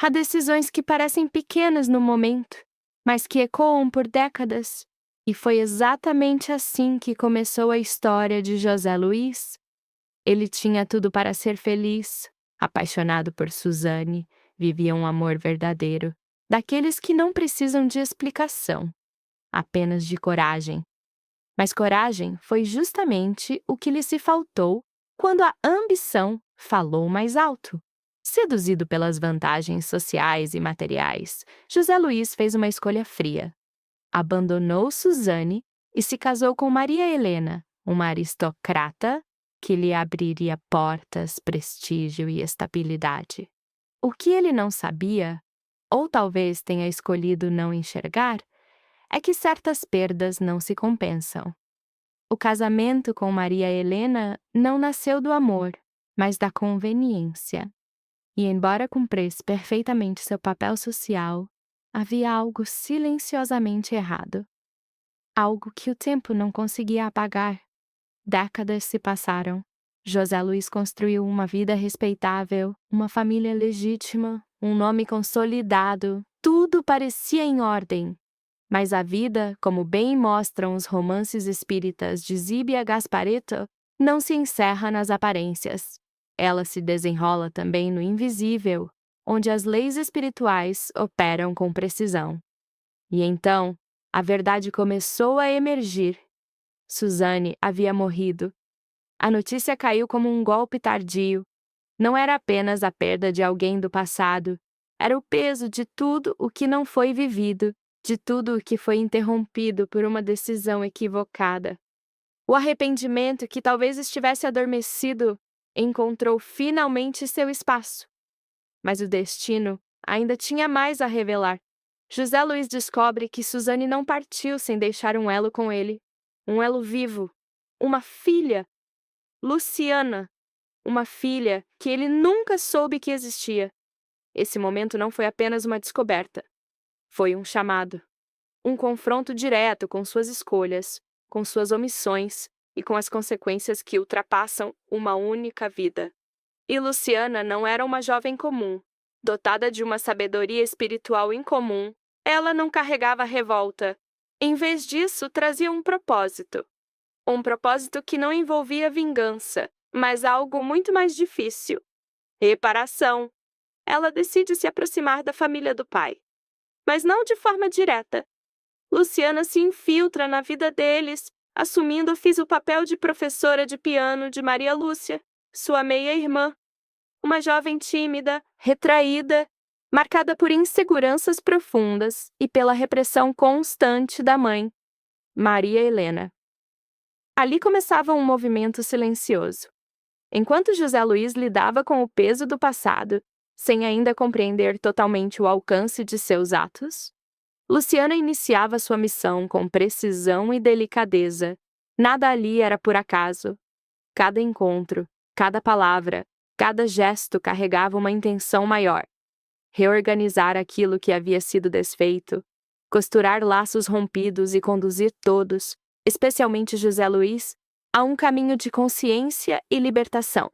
Há decisões que parecem pequenas no momento, mas que ecoam por décadas. E foi exatamente assim que começou a história de José Luiz. Ele tinha tudo para ser feliz, apaixonado por Suzane, vivia um amor verdadeiro, daqueles que não precisam de explicação, apenas de coragem. Mas coragem foi justamente o que lhe se faltou quando a ambição falou mais alto. Seduzido pelas vantagens sociais e materiais, José Luiz fez uma escolha fria. Abandonou Suzane e se casou com Maria Helena, uma aristocrata que lhe abriria portas, prestígio e estabilidade. O que ele não sabia, ou talvez tenha escolhido não enxergar, é que certas perdas não se compensam. O casamento com Maria Helena não nasceu do amor, mas da conveniência. E embora cumprisse perfeitamente seu papel social, havia algo silenciosamente errado. Algo que o tempo não conseguia apagar. Décadas se passaram. José Luiz construiu uma vida respeitável, uma família legítima, um nome consolidado. Tudo parecia em ordem. Mas a vida, como bem mostram os romances espíritas de Zíbia Gasparetto, não se encerra nas aparências. Ela se desenrola também no invisível, onde as leis espirituais operam com precisão. E então, a verdade começou a emergir. Suzane havia morrido. A notícia caiu como um golpe tardio. Não era apenas a perda de alguém do passado, era o peso de tudo o que não foi vivido, de tudo o que foi interrompido por uma decisão equivocada. O arrependimento, que talvez estivesse adormecido, encontrou finalmente seu espaço. Mas o destino ainda tinha mais a revelar. José Luiz descobre que Suzane não partiu sem deixar um elo com ele. Um elo vivo. Uma filha. Luciana. Uma filha que ele nunca soube que existia. Esse momento não foi apenas uma descoberta. Foi um chamado. Um confronto direto com suas escolhas, com suas omissões e com as consequências que ultrapassam uma única vida. E Luciana não era uma jovem comum. Dotada de uma sabedoria espiritual incomum, ela não carregava revolta. Em vez disso, trazia um propósito. Um propósito que não envolvia vingança, mas algo muito mais difícil: reparação. Ela decide se aproximar da família do pai. Mas não de forma direta. Luciana se infiltra na vida deles, assumindo o papel de professora de piano de Maria Lúcia, sua meia-irmã. Uma jovem tímida, retraída, marcada por inseguranças profundas e pela repressão constante da mãe, Maria Helena. Ali começava um movimento silencioso. Enquanto José Luiz lidava com o peso do passado, sem ainda compreender totalmente o alcance de seus atos, Luciana iniciava sua missão com precisão e delicadeza. Nada ali era por acaso. Cada encontro, cada palavra, cada gesto carregava uma intenção maior: reorganizar aquilo que havia sido desfeito, costurar laços rompidos e conduzir todos, especialmente José Luiz, a um caminho de consciência e libertação.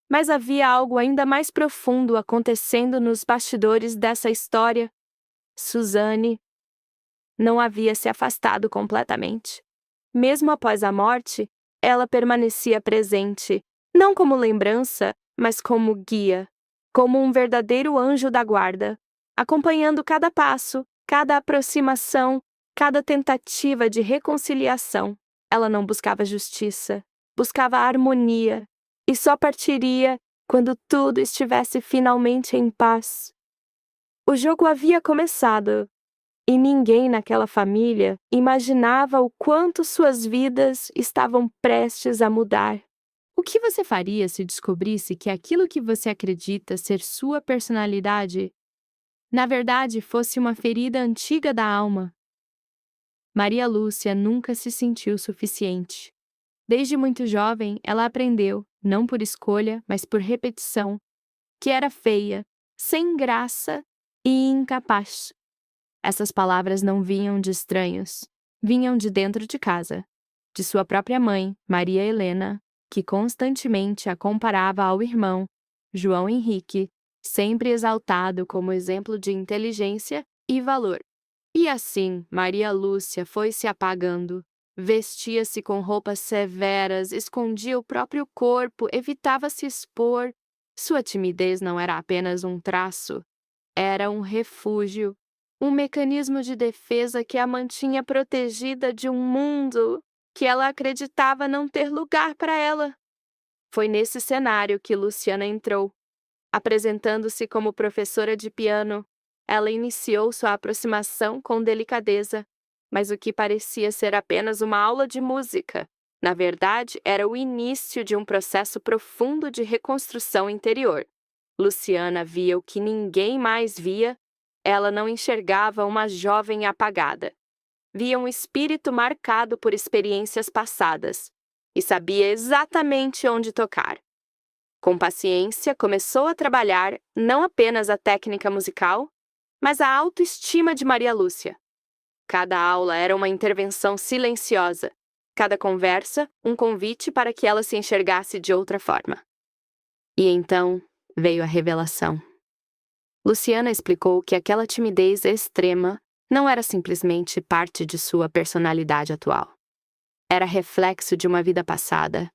Mas havia algo ainda mais profundo acontecendo nos bastidores dessa história. Suzane não havia se afastado completamente. Mesmo após a morte, ela permanecia presente, não como lembrança, mas como guia, como um verdadeiro anjo da guarda, acompanhando cada passo, cada aproximação, cada tentativa de reconciliação. Ela não buscava justiça, buscava harmonia, e só partiria quando tudo estivesse finalmente em paz. O jogo havia começado, e ninguém naquela família imaginava o quanto suas vidas estavam prestes a mudar. O que você faria se descobrisse que aquilo que você acredita ser sua personalidade, na verdade, fosse uma ferida antiga da alma? Maria Lúcia nunca se sentiu suficiente. Desde muito jovem, ela aprendeu, não por escolha, mas por repetição, que era feia, sem graça e incapaz. Essas palavras não vinham de estranhos, vinham de dentro de casa, de sua própria mãe, Maria Helena, que constantemente a comparava ao irmão, João Henrique, sempre exaltado como exemplo de inteligência e valor. E assim, Maria Lúcia foi se apagando. Vestia-se com roupas severas, escondia o próprio corpo, evitava se expor. Sua timidez não era apenas um traço, era um refúgio, um mecanismo de defesa que a mantinha protegida de um mundo que ela acreditava não ter lugar para ela. Foi nesse cenário que Luciana entrou. Apresentando-se como professora de piano, ela iniciou sua aproximação com delicadeza, mas o que parecia ser apenas uma aula de música, na verdade, era o início de um processo profundo de reconstrução interior. Luciana via o que ninguém mais via, ela não enxergava uma jovem apagada. Via um espírito marcado por experiências passadas e sabia exatamente onde tocar. Com paciência, começou a trabalhar não apenas a técnica musical, mas a autoestima de Maria Lúcia. Cada aula era uma intervenção silenciosa, cada conversa um convite para que ela se enxergasse de outra forma. E então veio a revelação. Luciana explicou que aquela timidez extrema não era simplesmente parte de sua personalidade atual. Era reflexo de uma vida passada,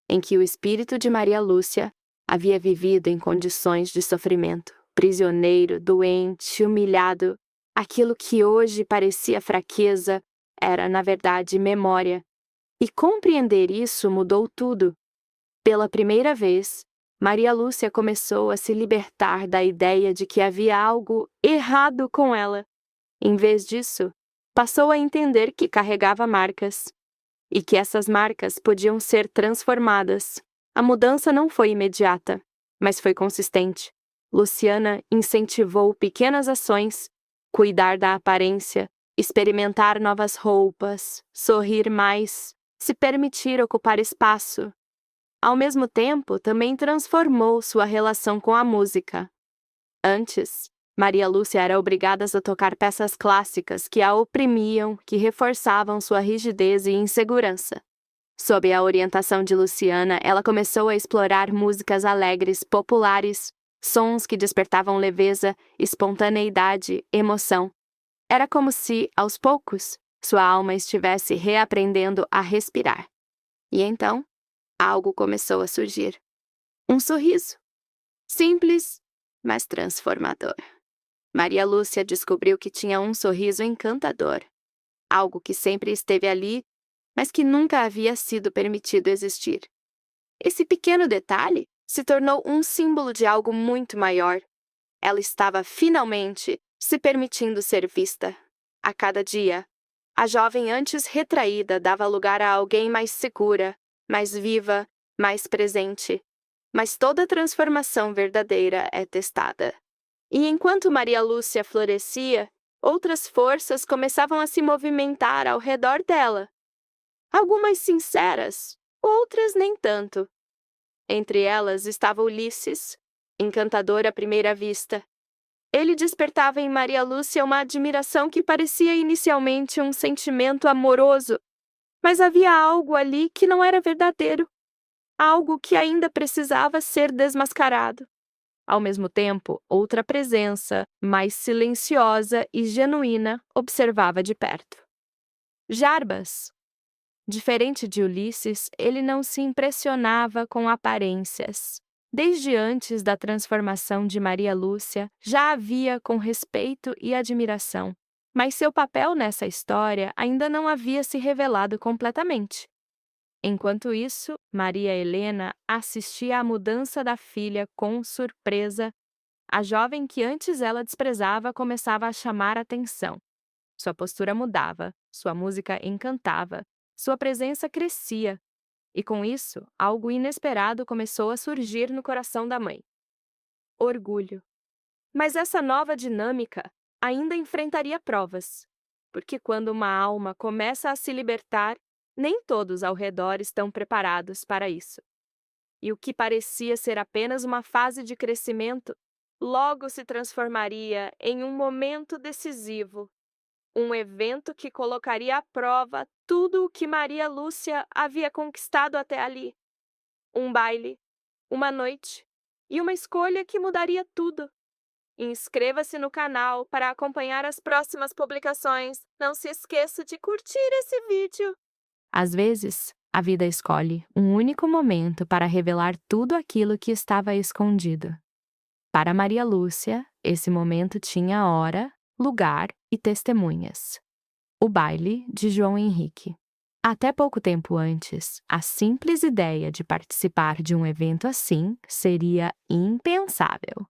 em que o espírito de Maria Lúcia havia vivido em condições de sofrimento, prisioneiro, doente, humilhado. Aquilo que hoje parecia fraqueza era, na verdade, memória. E compreender isso mudou tudo. Pela primeira vez, Maria Lúcia começou a se libertar da ideia de que havia algo errado com ela. Em vez disso, passou a entender que carregava marcas e que essas marcas podiam ser transformadas. A mudança não foi imediata, mas foi consistente. Luciana incentivou pequenas ações, cuidar da aparência, experimentar novas roupas, sorrir mais, se permitir ocupar espaço. Ao mesmo tempo, também transformou sua relação com a música. Antes, Maria Lúcia era obrigada a tocar peças clássicas que a oprimiam, que reforçavam sua rigidez e insegurança. Sob a orientação de Luciana, ela começou a explorar músicas alegres, populares, sons que despertavam leveza, espontaneidade, emoção. Era como se, aos poucos, sua alma estivesse reaprendendo a respirar. E então, algo começou a surgir. Um sorriso. Simples, mas transformador. Maria Lúcia descobriu que tinha um sorriso encantador. Algo que sempre esteve ali, mas que nunca havia sido permitido existir. Esse pequeno detalhe se tornou um símbolo de algo muito maior. Ela estava finalmente se permitindo ser vista. A cada dia, a jovem antes retraída dava lugar a alguém mais segura, mais viva, mais presente. Mas toda transformação verdadeira é testada. E enquanto Maria Lúcia florescia, outras forças começavam a se movimentar ao redor dela. Algumas sinceras, outras nem tanto. Entre elas estava Ulisses, encantador à primeira vista. Ele despertava em Maria Lúcia uma admiração que parecia inicialmente um sentimento amoroso, mas havia algo ali que não era verdadeiro, algo que ainda precisava ser desmascarado. Ao mesmo tempo, outra presença, mais silenciosa e genuína, observava de perto. Jarbas. Diferente de Ulisses, ele não se impressionava com aparências. Desde antes da transformação de Maria Lúcia, já havia com respeito e admiração, mas seu papel nessa história ainda não havia se revelado completamente. Enquanto isso, Maria Helena assistia à mudança da filha com surpresa. A jovem que antes ela desprezava começava a chamar atenção. Sua postura mudava, sua música encantava, sua presença crescia. E com isso, algo inesperado começou a surgir no coração da mãe. Orgulho. Mas essa nova dinâmica ainda enfrentaria provas, porque quando uma alma começa a se libertar, nem todos ao redor estão preparados para isso. E o que parecia ser apenas uma fase de crescimento, logo se transformaria em um momento decisivo, um evento que colocaria à prova tudo o que Maria Lúcia havia conquistado até ali. Um baile, uma noite, e uma escolha que mudaria tudo. Inscreva-se no canal para acompanhar as próximas publicações. Não se esqueça de curtir esse vídeo. Às vezes, a vida escolhe um único momento para revelar tudo aquilo que estava escondido. Para Maria Lúcia, esse momento tinha hora, lugar e testemunhas. O baile de João Henrique. Até pouco tempo antes, a simples ideia de participar de um evento assim seria impensável.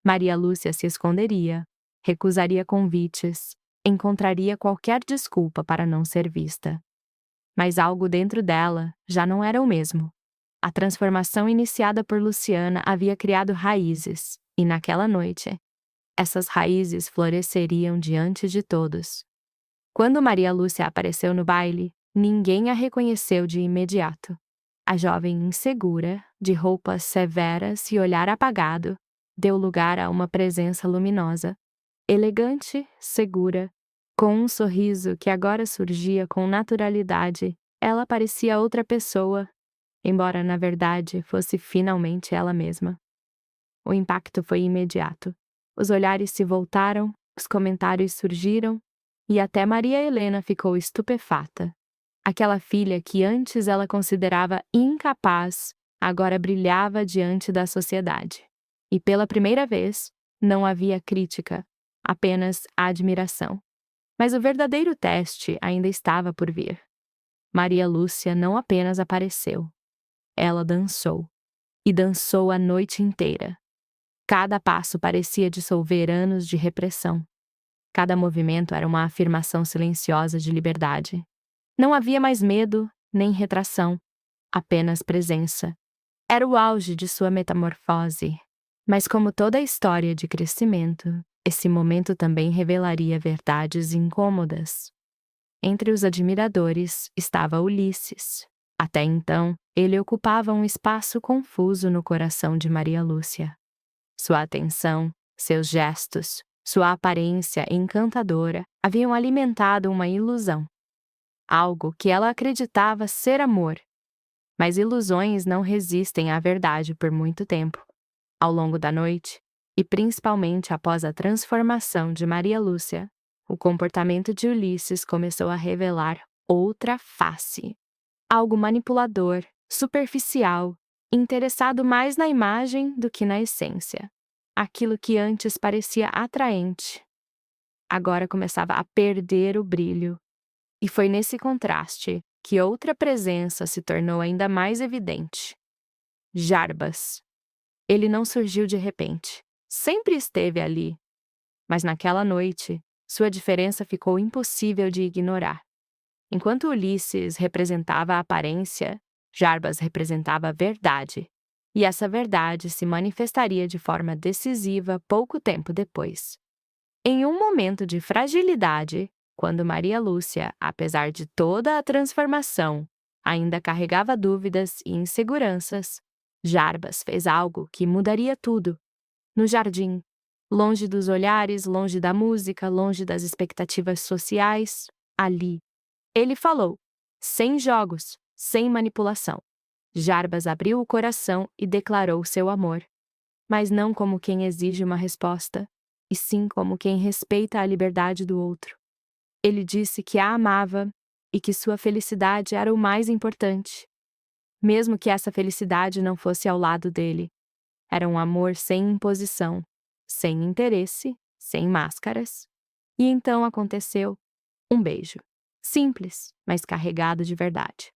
Maria Lúcia se esconderia, recusaria convites, encontraria qualquer desculpa para não ser vista. Mas algo dentro dela já não era o mesmo. A transformação iniciada por Luciana havia criado raízes, e naquela noite, essas raízes floresceriam diante de todos. Quando Maria Lúcia apareceu no baile, ninguém a reconheceu de imediato. A jovem insegura, de roupas severas e olhar apagado, deu lugar a uma presença luminosa, elegante, segura, com um sorriso que agora surgia com naturalidade. Ela parecia outra pessoa, embora na verdade fosse finalmente ela mesma. O impacto foi imediato. Os olhares se voltaram, os comentários surgiram, e até Maria Helena ficou estupefata. Aquela filha que antes ela considerava incapaz, agora brilhava diante da sociedade. E pela primeira vez, não havia crítica, apenas admiração. Mas o verdadeiro teste ainda estava por vir. Maria Lúcia não apenas apareceu, ela dançou. E dançou a noite inteira. Cada passo parecia dissolver anos de repressão. Cada movimento era uma afirmação silenciosa de liberdade. Não havia mais medo, nem retração, apenas presença. Era o auge de sua metamorfose. Mas como toda história de crescimento, esse momento também revelaria verdades incômodas. Entre os admiradores estava Ulisses. Até então, ele ocupava um espaço confuso no coração de Maria Lúcia. Sua atenção, seus gestos, sua aparência encantadora haviam alimentado uma ilusão. Algo que ela acreditava ser amor. Mas ilusões não resistem à verdade por muito tempo. Ao longo da noite, e principalmente após a transformação de Maria Lúcia, o comportamento de Ulisses começou a revelar outra face. Algo manipulador, superficial, interessado mais na imagem do que na essência. Aquilo que antes parecia atraente, agora começava a perder o brilho. E foi nesse contraste que outra presença se tornou ainda mais evidente. Jarbas. Ele não surgiu de repente. Sempre esteve ali. Mas naquela noite, sua diferença ficou impossível de ignorar. Enquanto Ulisses representava a aparência, Jarbas representava a verdade. E essa verdade se manifestaria de forma decisiva pouco tempo depois. Em um momento de fragilidade, quando Maria Lúcia, apesar de toda a transformação, ainda carregava dúvidas e inseguranças, Jarbas fez algo que mudaria tudo. No jardim, longe dos olhares, longe da música, longe das expectativas sociais, ali. Ele falou, sem jogos, sem manipulação. Jarbas abriu o coração e declarou seu amor. Mas não como quem exige uma resposta, e sim como quem respeita a liberdade do outro. Ele disse que a amava e que sua felicidade era o mais importante. Mesmo que essa felicidade não fosse ao lado dele. Era um amor sem imposição, sem interesse, sem máscaras. E então aconteceu um beijo. Simples, mas carregado de verdade.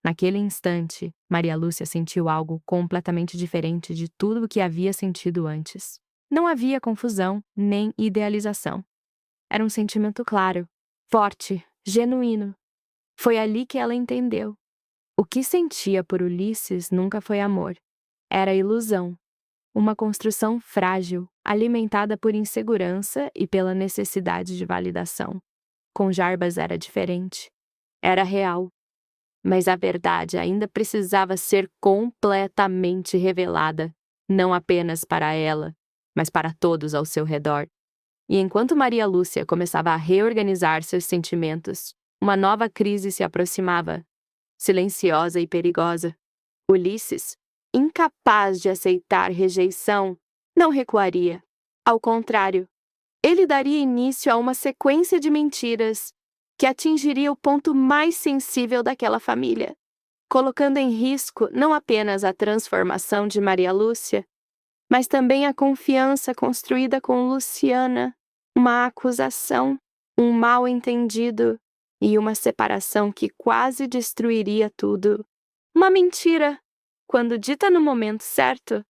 Naquele instante, Maria Lúcia sentiu algo completamente diferente de tudo o que havia sentido antes. Não havia confusão, nem idealização. Era um sentimento claro, forte, genuíno. Foi ali que ela entendeu. O que sentia por Ulisses nunca foi amor. Era ilusão. Uma construção frágil, alimentada por insegurança e pela necessidade de validação. Com Jarbas era diferente. Era real. Mas a verdade ainda precisava ser completamente revelada, não apenas para ela, mas para todos ao seu redor. E enquanto Maria Lúcia começava a reorganizar seus sentimentos, uma nova crise se aproximava, silenciosa e perigosa. Ulisses, incapaz de aceitar rejeição, não recuaria. Ao contrário, ele daria início a uma sequência de mentiras que atingiria o ponto mais sensível daquela família, colocando em risco não apenas a transformação de Maria Lúcia, mas também a confiança construída com Luciana, uma acusação, um mal-entendido e uma separação que quase destruiria tudo. Uma mentira, quando dita no momento certo,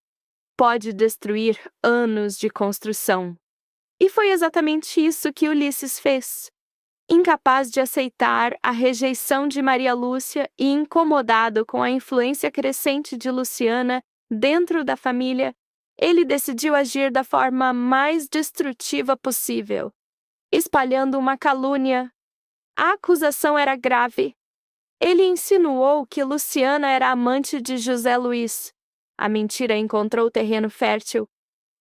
pode destruir anos de construção. E foi exatamente isso que Ulisses fez. Incapaz de aceitar a rejeição de Maria Lúcia e incomodado com a influência crescente de Luciana dentro da família, ele decidiu agir da forma mais destrutiva possível, espalhando uma calúnia. A acusação era grave. Ele insinuou que Luciana era amante de José Luiz. A mentira encontrou terreno fértil.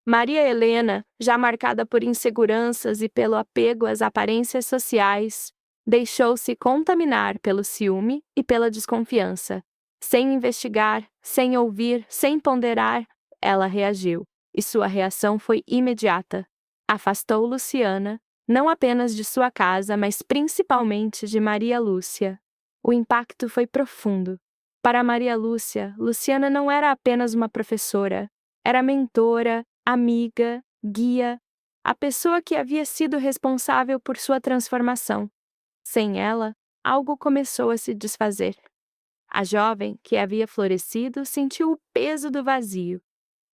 Maria Helena, já marcada por inseguranças e pelo apego às aparências sociais, deixou-se contaminar pelo ciúme e pela desconfiança. Sem investigar, sem ouvir, sem ponderar, ela reagiu, e sua reação foi imediata. Afastou Luciana, não apenas de sua casa, mas principalmente de Maria Lúcia. O impacto foi profundo. Para Maria Lúcia, Luciana não era apenas uma professora, era mentora, amiga, guia, a pessoa que havia sido responsável por sua transformação. Sem ela, algo começou a se desfazer. A jovem, que havia florescido, sentiu o peso do vazio.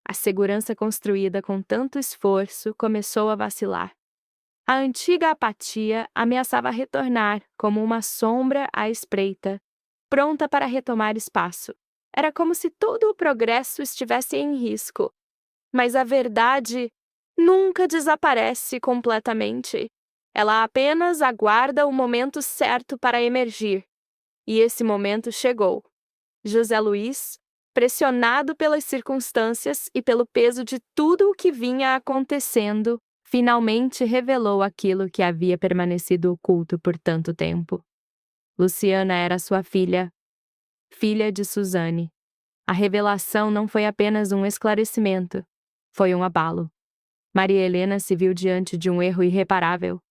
A segurança construída com tanto esforço começou a vacilar. A antiga apatia ameaçava retornar como uma sombra à espreita, pronta para retomar espaço. Era como se todo o progresso estivesse em risco. Mas a verdade nunca desaparece completamente. Ela apenas aguarda o momento certo para emergir. E esse momento chegou. José Luiz, pressionado pelas circunstâncias e pelo peso de tudo o que vinha acontecendo, finalmente revelou aquilo que havia permanecido oculto por tanto tempo. Luciana era sua filha, filha de Suzane. A revelação não foi apenas um esclarecimento, foi um abalo. Maria Helena se viu diante de um erro irreparável.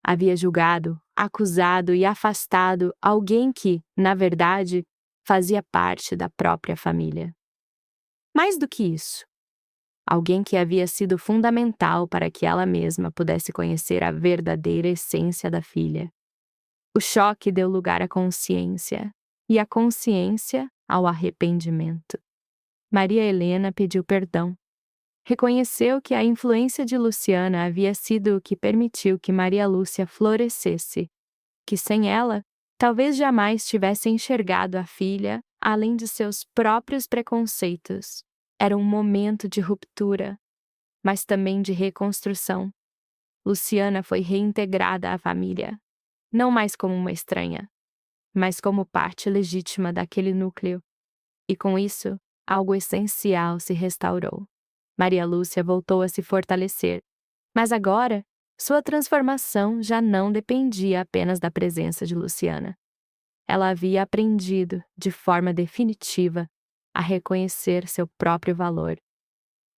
Havia julgado, acusado e afastado alguém que, na verdade, fazia parte da própria família. Mais do que isso, alguém que havia sido fundamental para que ela mesma pudesse conhecer a verdadeira essência da filha. O choque deu lugar à consciência, e a consciência ao arrependimento. Maria Helena pediu perdão. Reconheceu que a influência de Luciana havia sido o que permitiu que Maria Lúcia florescesse, que sem ela, talvez jamais tivesse enxergado a filha além de seus próprios preconceitos. Era um momento de ruptura, mas também de reconstrução. Luciana foi reintegrada à família, não mais como uma estranha, mas como parte legítima daquele núcleo. E com isso, algo essencial se restaurou. Maria Lúcia voltou a se fortalecer, mas agora, sua transformação já não dependia apenas da presença de Luciana. Ela havia aprendido, de forma definitiva, a reconhecer seu próprio valor.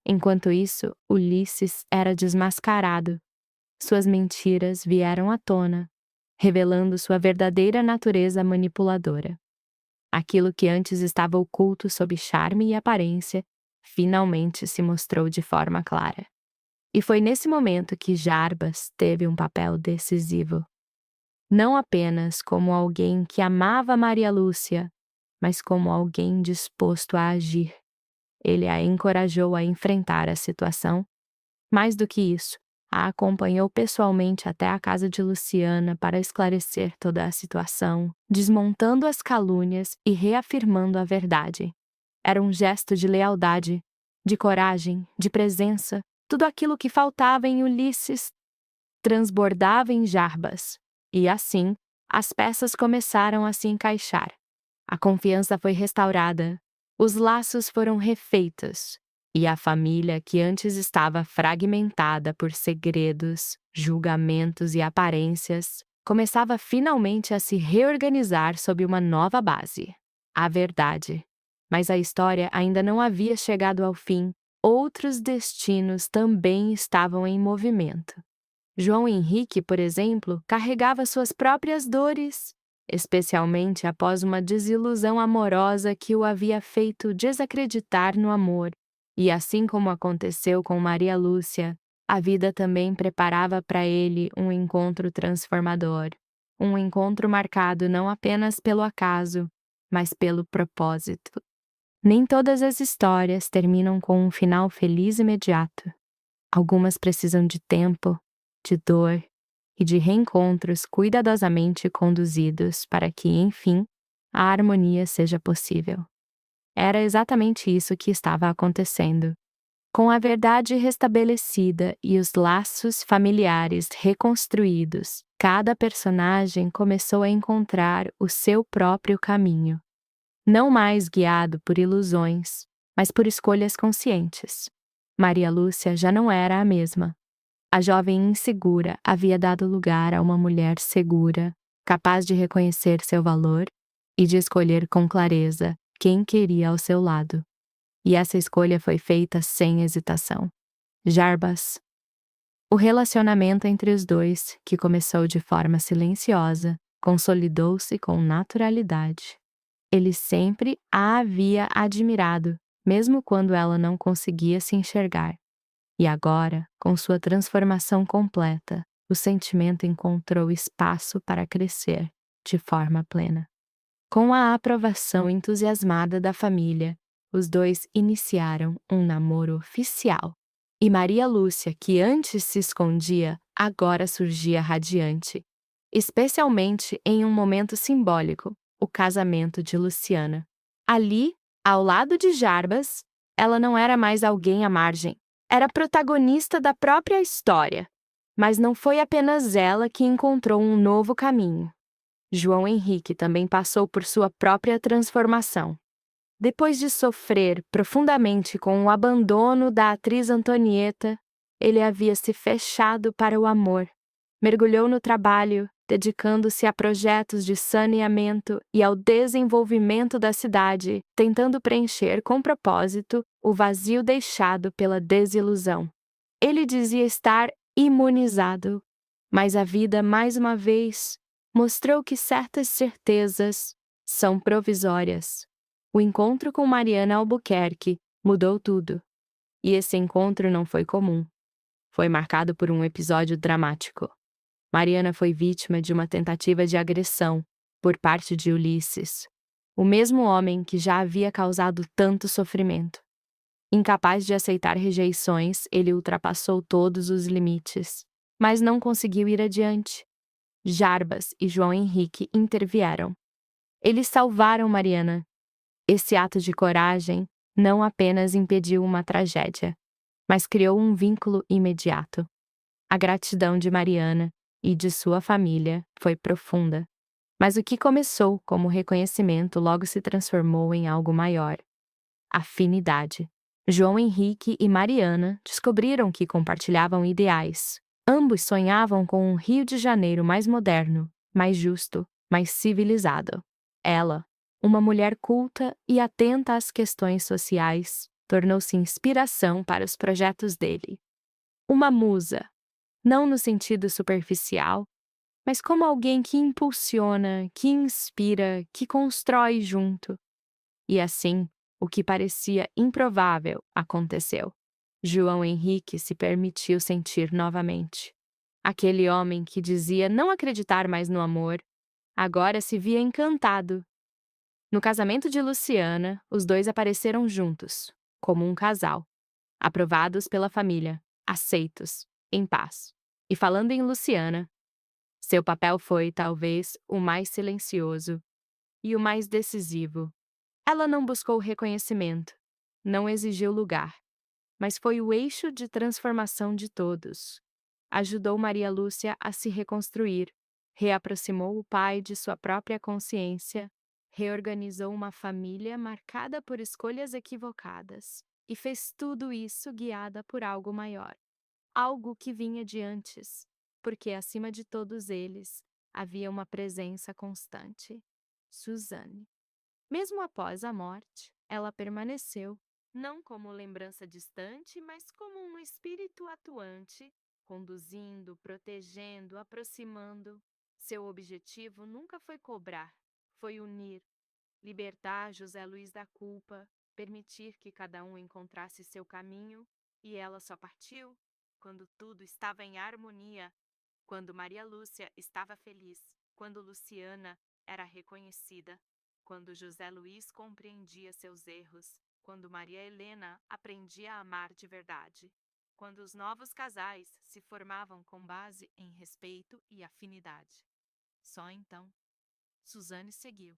Enquanto isso, Ulisses era desmascarado. Suas mentiras vieram à tona, revelando sua verdadeira natureza manipuladora. Aquilo que antes estava oculto sob charme e aparência, finalmente se mostrou de forma clara. E foi nesse momento que Jarbas teve um papel decisivo. Não apenas como alguém que amava Maria Lúcia, mas como alguém disposto a agir. Ele a encorajou a enfrentar a situação. Mais do que isso, a acompanhou pessoalmente até a casa de Luciana para esclarecer toda a situação, desmontando as calúnias e reafirmando a verdade. Era um gesto de lealdade, de coragem, de presença. Tudo aquilo que faltava em Ulisses transbordava em Jarbas. E assim, as peças começaram a se encaixar. A confiança foi restaurada, os laços foram refeitos, e a família que antes estava fragmentada por segredos, julgamentos e aparências, começava finalmente a se reorganizar sob uma nova base: a verdade. Mas a história ainda não havia chegado ao fim. Outros destinos também estavam em movimento. João Henrique, por exemplo, carregava suas próprias dores, especialmente após uma desilusão amorosa que o havia feito desacreditar no amor. E assim como aconteceu com Maria Lúcia, a vida também preparava para ele um encontro transformador. Um encontro marcado não apenas pelo acaso, mas pelo propósito. Nem todas as histórias terminam com um final feliz imediato. Algumas precisam de tempo, de dor e de reencontros cuidadosamente conduzidos para que, enfim, a harmonia seja possível. Era exatamente isso que estava acontecendo. Com a verdade restabelecida e os laços familiares reconstruídos, cada personagem começou a encontrar o seu próprio caminho. Não mais guiado por ilusões, mas por escolhas conscientes. Maria Lúcia já não era a mesma. A jovem insegura havia dado lugar a uma mulher segura, capaz de reconhecer seu valor e de escolher com clareza quem queria ao seu lado. E essa escolha foi feita sem hesitação. Jarbas. O relacionamento entre os dois, que começou de forma silenciosa, consolidou-se com naturalidade. Ele sempre a havia admirado, mesmo quando ela não conseguia se enxergar. E agora, com sua transformação completa, o sentimento encontrou espaço para crescer de forma plena. Com a aprovação entusiasmada da família, os dois iniciaram um namoro oficial. E Maria Lúcia, que antes se escondia, agora surgia radiante, especialmente em um momento simbólico, o casamento de Luciana. Ali, ao lado de Jarbas, ela não era mais alguém à margem, era protagonista da própria história. Mas não foi apenas ela que encontrou um novo caminho. João Henrique também passou por sua própria transformação. Depois de sofrer profundamente com o abandono da atriz Antonieta, ele havia se fechado para o amor. Mergulhou no trabalho, dedicando-se a projetos de saneamento e ao desenvolvimento da cidade, tentando preencher com propósito o vazio deixado pela desilusão. Ele dizia estar imunizado, mas a vida, mais uma vez, mostrou que certas certezas são provisórias. O encontro com Mariana Albuquerque mudou tudo. E esse encontro não foi comum. Foi marcado por um episódio dramático. Mariana foi vítima de uma tentativa de agressão por parte de Ulisses, o mesmo homem que já havia causado tanto sofrimento. Incapaz de aceitar rejeições, ele ultrapassou todos os limites, mas não conseguiu ir adiante. Jarbas e João Henrique intervieram. Eles salvaram Mariana. Esse ato de coragem não apenas impediu uma tragédia, mas criou um vínculo imediato. A gratidão de Mariana e de sua família foi profunda. Mas o que começou como reconhecimento logo se transformou em algo maior. Afinidade. João Henrique e Mariana descobriram que compartilhavam ideais. Ambos sonhavam com um Rio de Janeiro mais moderno, mais justo, mais civilizado. Ela, uma mulher culta e atenta às questões sociais, tornou-se inspiração para os projetos dele. Uma musa, não no sentido superficial, mas como alguém que impulsiona, que inspira, que constrói junto. E assim, o que parecia improvável aconteceu. João Henrique se permitiu sentir novamente. Aquele homem que dizia não acreditar mais no amor, agora se via encantado. No casamento de Luciana, os dois apareceram juntos, como um casal, aprovados pela família, aceitos, em paz. E falando em Luciana, seu papel foi, talvez, o mais silencioso e o mais decisivo. Ela não buscou reconhecimento, não exigiu lugar, mas foi o eixo de transformação de todos. Ajudou Maria Lúcia a se reconstruir, reaproximou o pai de sua própria consciência, reorganizou uma família marcada por escolhas equivocadas e fez tudo isso guiada por algo maior, algo que vinha de antes, porque acima de todos eles havia uma presença constante: Suzane. Mesmo após a morte, ela permaneceu, não como lembrança distante, mas como um espírito atuante, conduzindo, protegendo, aproximando. Seu objetivo nunca foi cobrar, foi unir, libertar José Luiz da culpa, permitir que cada um encontrasse seu caminho, e ela só partiu quando tudo estava em harmonia, quando Maria Lúcia estava feliz, quando Luciana era reconhecida, quando José Luiz compreendia seus erros, quando Maria Helena aprendia a amar de verdade, quando os novos casais se formavam com base em respeito e afinidade. Só então, Suzane seguiu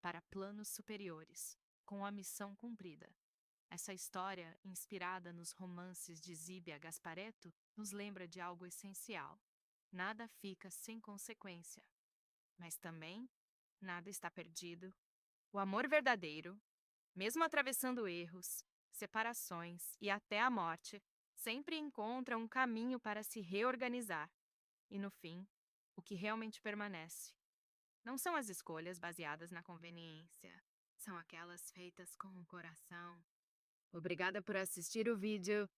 para planos superiores, com a missão cumprida. Essa história, inspirada nos romances de Zíbia Gasparetto, nos lembra de algo essencial. Nada fica sem consequência, mas também nada está perdido. O amor verdadeiro, mesmo atravessando erros, separações e até a morte, sempre encontra um caminho para se reorganizar. E no fim, o que realmente permanece não são as escolhas baseadas na conveniência, são aquelas feitas com o coração. Obrigada por assistir o vídeo.